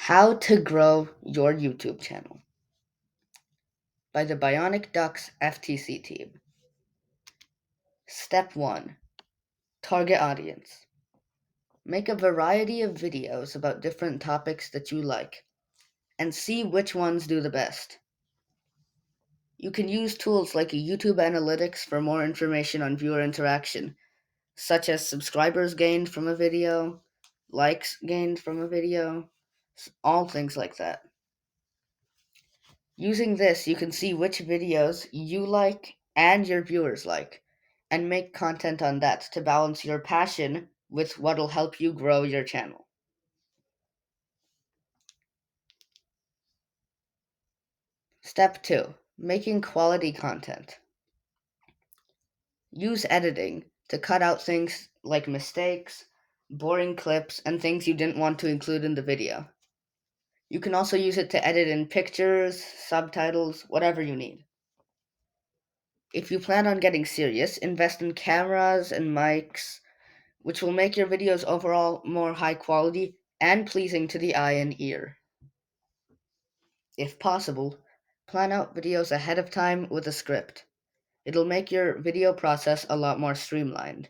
How to Grow Your YouTube Channel by the Bionic Ducks FTC team. Step 1. Target audience. Make a variety of videos about different topics that you like and see which ones do the best. You can use tools like YouTube Analytics for more information on viewer interaction, such as subscribers gained from a video, likes gained from a video, all things like that. Using this, you can see which videos you like and your viewers like, and make content on that to balance your passion with what'll help you grow your channel. Step 2. Making quality content. Use editing to cut out things like mistakes, boring clips, and things you didn't want to include in the video. You can also use it to edit in pictures, subtitles, whatever you need. If you plan on getting serious, invest in cameras and mics, which will make your videos overall more high quality and pleasing to the eye and ear. If possible, plan out videos ahead of time with a script. It'll make your video process a lot more streamlined.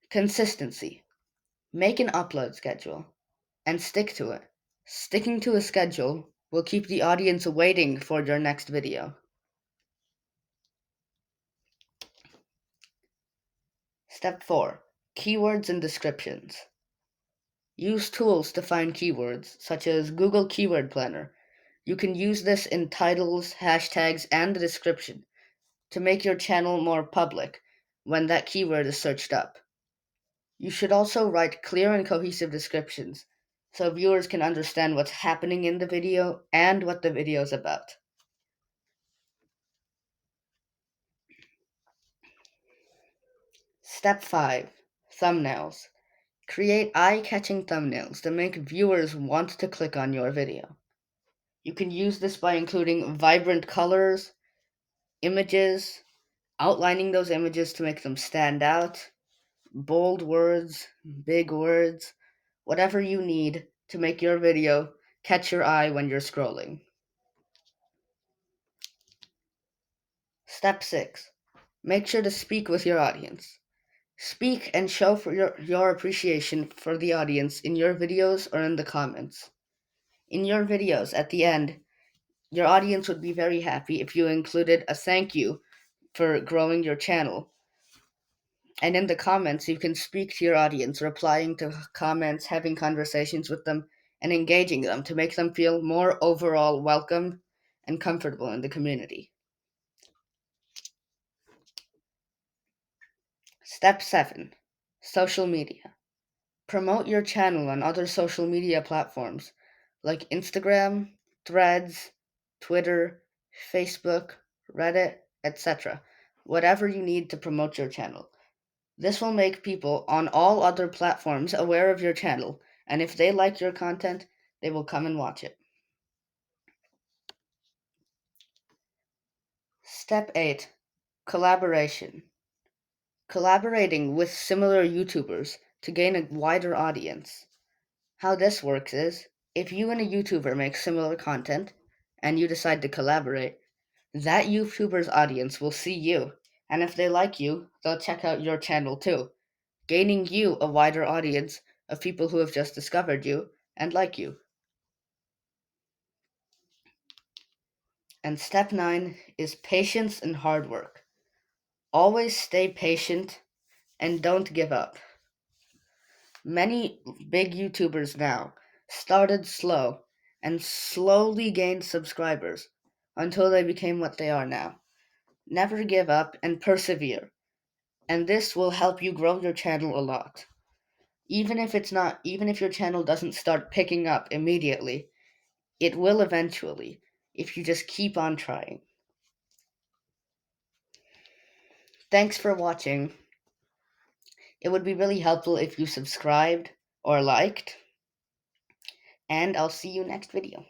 Consistency. Make an upload schedule and stick to it. Sticking to a schedule will keep the audience waiting for your next video. Step 4. Keywords and descriptions. Use tools to find keywords, such as Google Keyword Planner. You can use this in titles, hashtags, and the description to make your channel more public when that keyword is searched up. You should also write clear and cohesive descriptions so viewers can understand what's happening in the video and what the video is about. Step 5. Thumbnails. Create eye-catching thumbnails that make viewers want to click on your video. You can use this by including vibrant colors, images, outlining those images to make them stand out, bold words, big words, whatever you need to make your video catch your eye when you're scrolling. Step 6. Make sure to speak with your audience. Speak and show for your appreciation for the audience in your videos or in the comments. In your videos, at the end, your audience would be very happy if you included a thank you for growing your channel. And in the comments, you can speak to your audience, replying to comments, having conversations with them, and engaging them to make them feel more overall welcome and comfortable in the community. Step 7. Social media. Promote your channel on other social media platforms like Instagram, Threads, Twitter, Facebook, Reddit, etc. Whatever you need to promote your channel. This will make people on all other platforms aware of your channel, and if they like your content, they will come and watch it. Step 8. Collaboration. Collaborating with similar YouTubers to gain a wider audience. How this works is, if you and a YouTuber make similar content, and you decide to collaborate, that YouTuber's audience will see you, and if they like you, they'll check out your channel too, gaining you a wider audience of people who have just discovered you and like you. And step 9 is patience and hard work. Always stay patient and don't give up. Many big YouTubers now started slow and slowly gained subscribers until they became what they are now. Never give up and persevere, and this will help you grow your channel a lot. Even if your channel doesn't start picking up immediately, it will eventually if you just keep on trying. Thanks for watching. It would be really helpful if you subscribed or liked, and I'll see you next video.